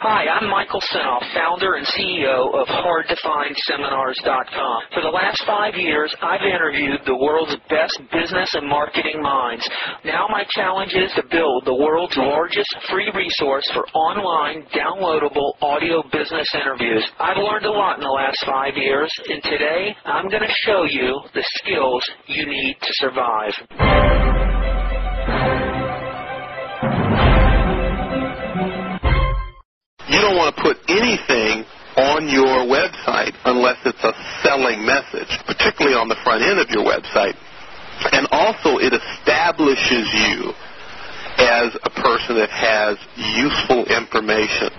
Hi, I'm Michael Senoff, founder and CEO of HardToFindSeminars.com. For the last 5 years, I've interviewed the world's best business and marketing minds. Now my challenge is to build the world's largest free resource for online, downloadable audio business interviews. I've learned a lot in the last 5 years, and today I'm going to show you the skills you need to survive. You don't want to put anything on your website unless it's a selling message, particularly on the front end of your website. And also it establishes you as a person that has useful information.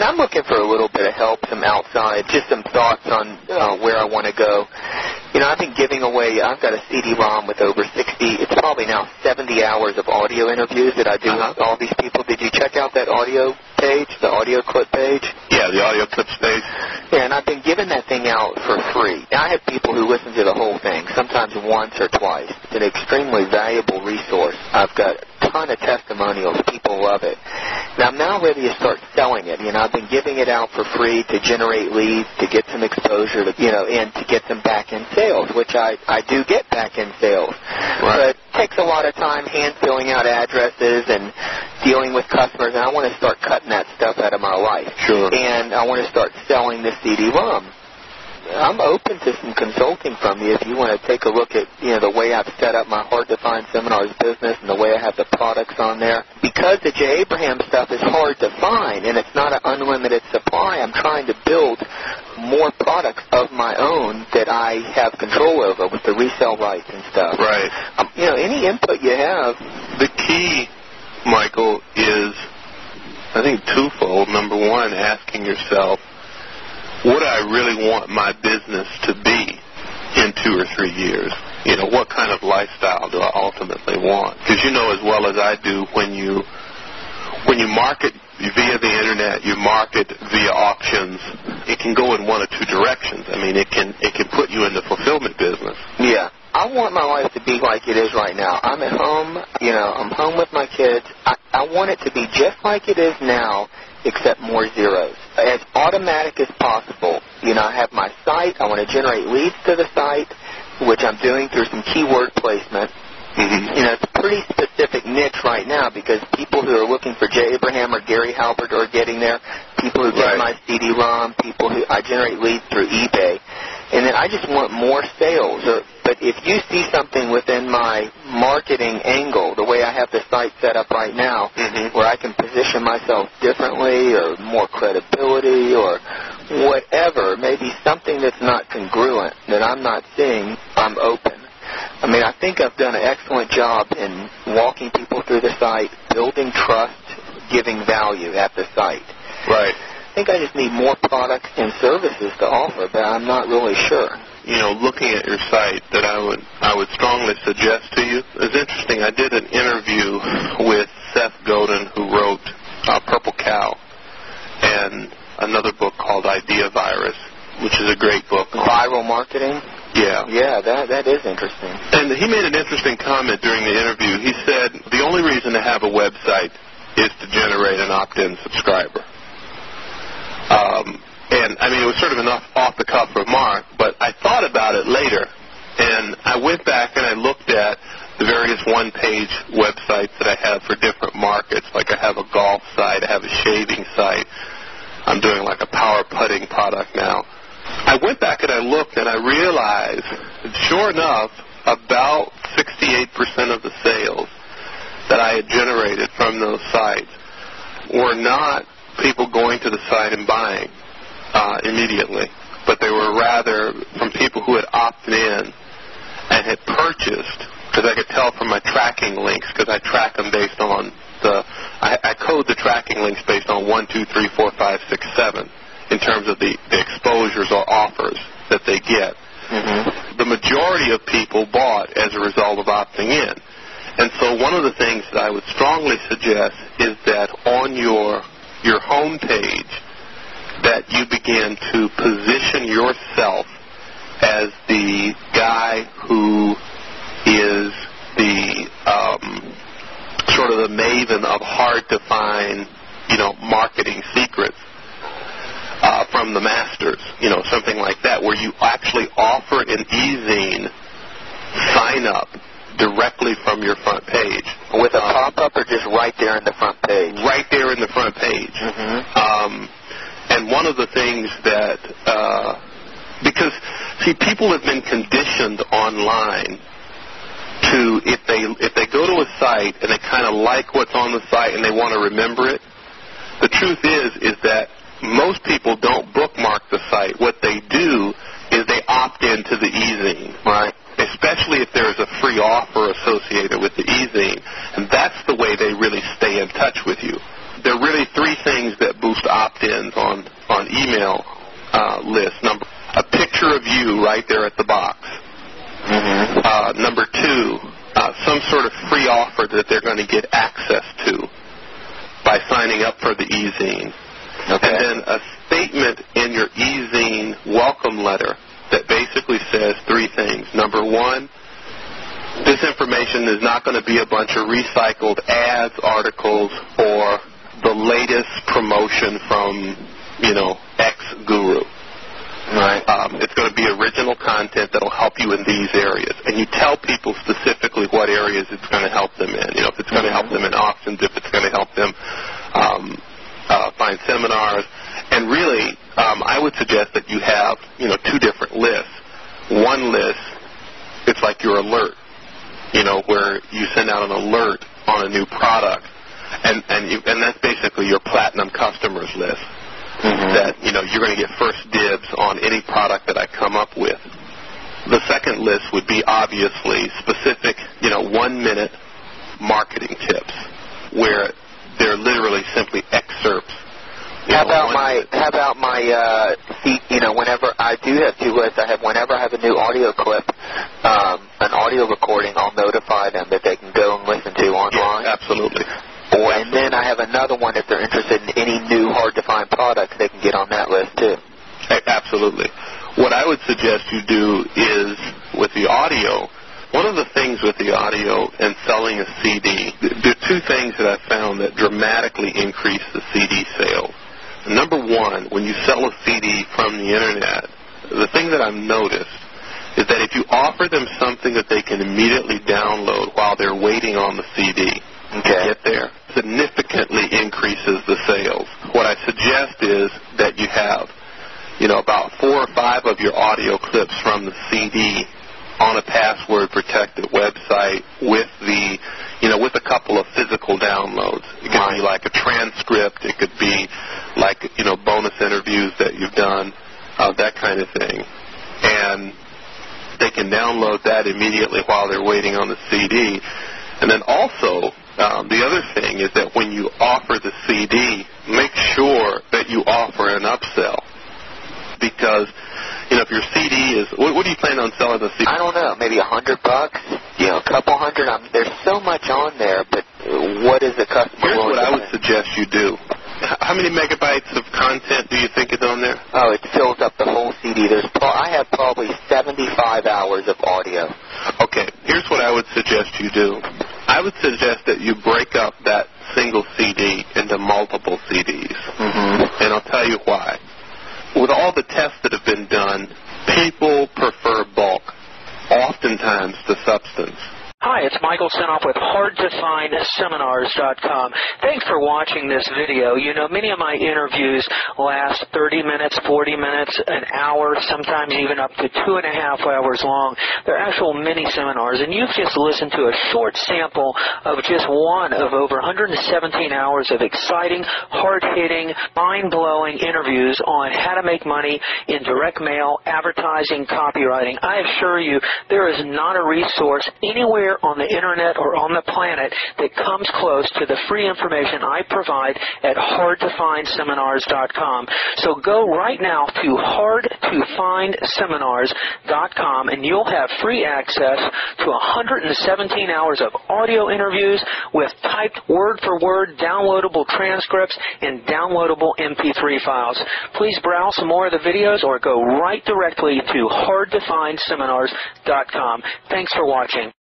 I'm looking for a little bit of help, some outside, just some thoughts on where I want to go. I've been giving away, I've got a CD-ROM with over 60, it's probably now 70 hours of audio interviews that I do with all these people. Did you check out that audio page, the audio clip page? Yeah, the audio clips page. Yeah, and I've been giving that thing out for free. Now, I have people who listen to the whole thing, sometimes once or twice. It's an extremely valuable resource. I've got a ton of testimonials. People love it. Now, I'm now ready to start selling it. I've been giving it out for free to generate leads, to get some exposure, and to get some back-end sales, which I do get back-end sales. Right. But it takes a lot of time hand-filling out addresses and dealing with customers, and I want to start cutting that stuff out of my life. Sure. And I want to start selling the CD-ROM. I'm open to some consulting from you if you want to take a look at the way I've set up my Hard to Find Seminars business and the way I have the products on there. Because the J. Abraham stuff is hard to find and it's not an unlimited supply, I'm trying to build more products of my own that I have control over with the resale rights and stuff. Right. Any input you have. The key, Michael, is, I think, twofold. Number one, asking yourself, what do I really want my business to be in 2 or 3 years? What kind of lifestyle do I ultimately want? Because you know as well as I do, when you market via the internet, you market via auctions, it can go in one of two directions. It can put you in the fulfillment business. Yeah. I want my life to be like it is right now. I'm at home, I'm home with my kids. I want it to be just like it is now, except more zeros. As automatic as possible. I have my site. I want to generate leads to the site, which I'm doing through some keyword placement. Mm-hmm. It's a pretty specific niche right now because people who are looking for J. Abraham or Gary Halbert are getting there. People who get my CD-ROM, people who I generate leads through eBay. And then I just want more sales. But if you see something within my marketing angle, the way I have the site set up right now, where I can position myself differently or more credibility or whatever, maybe something that's not congruent that I'm not seeing, I'm open. I think I've done an excellent job in walking people through the site, building trust, giving value at the site. Right. I think I just need more products and services to offer, but I'm not really sure. Looking at your site, that I would strongly suggest to you. It's interesting. I did an interview with Seth Godin, who wrote Purple Cow, and another book called Idea Virus, which is a great book. Viral marketing? Yeah. Yeah, that is interesting. And he made an interesting comment during the interview. He said, the only reason to have a website is to generate an opt-in subscriber. It was sort of an off-the-cuff remark, but I thought about it later, and I went back and I looked at the various one-page websites that I have for different markets. Like I have a golf site, I have a shaving site, I'm doing like a power putting product now. I went back and I looked and I realized, sure enough, about 68% of the sales that I had generated from those sites were not people going to the site and buying immediately, but they were rather from people who had opted in and had purchased, because I could tell from my tracking links, because I track them based on I code the tracking links based on 1, 2, 3, 4, 5, 6, 7 in terms of the exposures or offers that they get. Mm-hmm. The majority of people bought as a result of opting in. And so one of the things that I would strongly suggest is that on your home page, that you begin to position yourself as the guy who is the maven of hard-to-find, marketing secrets from the masters, something like that, where you actually offer an e-zine sign-up directly from your front page. With a pop-up or just right there in the front page? Right there in the front page. Mm-hmm. And one of the things that, because, see, people have been conditioned online to, if they go to a site and they kind of like what's on the site and they want to remember it, the truth is that most people don't bookmark the site. What they do is they opt into the e-zine. Right. Especially if there's a free offer associated with the e-zine. And that's the way they really stay in touch with you. There are really three things that boost opt-ins on email lists. A picture of you right there at the box. Mm-hmm. Number two, some sort of free offer that they're going to get access to by signing up for the e-zine. Okay. And then a statement in your e-zine welcome letter that basically says three things. Number one, this information is not going to be a bunch of recycled ads, articles, or the latest promotion from, X guru. Right. It's going to be original content that will help you in these areas. And you tell people specifically what areas it's going to help them in. If it's going to help them in auctions, if it's going to help them find seminars. And really, I would suggest that you have, two different lists. One list, it's like your alert, where you send out an alert on a new product. And that's basically your platinum customers list. Mm-hmm. That, you're going to get first dibs on any product that I come up with. The second list would be obviously specific, 1-minute marketing tips where they're literally simply excerpts. How about my whenever I do have two lists, whenever I have a new audio clip, an audio recording, I'll notify them that they can go and listen to online. Yes, absolutely. And then I have another one if they're interested in any new hard-to-find products, they can get on that list too. Absolutely. What I would suggest you do is, with the audio, one of the things with the audio and selling a CD, there are two things that I've found that dramatically increase the CD sales. Number one, when you sell a CD from the Internet, the thing that I've noticed is that if you offer them something that they can immediately download while they're waiting on the CD, get there, significantly increases the sales. What I suggest is that you have, about 4 or 5 of your audio clips from the CD on a password-protected website with with a couple of physical downloads. It could be like a transcript. It could be like, bonus interviews that you've done, that kind of thing. And they can download that immediately while they're waiting on the CD. And then also, the other thing is that when you offer the CD, make sure that you offer an upsell. Because, if your CD is, what do you plan on selling the CD? I don't know, maybe $100, a couple hundred. There's so much on there, but what is the customer? Here's what I would suggest you do. How many megabytes of content do you think is on there? Oh, it fills up the whole CD. I have probably 75 hours of audio. Okay, here's what I would suggest you do. I would suggest that you break up that single CD into multiple CDs. Mm-hmm. And I'll tell you why. With all the tests that have been done, people prefer bulk, oftentimes to substance. Hi, it's Michael Senoff with HardToFindSeminars.com. Thanks for watching this video. Many of my interviews last 30 minutes, 40 minutes, an hour, sometimes even up to 2.5 hours long. They're actual mini seminars, and you've just listened to a short sample of just one of over 117 hours of exciting, hard-hitting, mind-blowing interviews on how to make money in direct mail, advertising, copywriting. I assure you, there is not a resource anywhere on the Internet or on the planet that comes close to the free information I provide at HardToFindSeminars.com. So go right now to HardToFindSeminars.com and you'll have free access to 117 hours of audio interviews with typed word-for-word downloadable transcripts and downloadable MP3 files. Please browse some more of the videos or go right directly to HardToFindSeminars.com. Thanks for watching.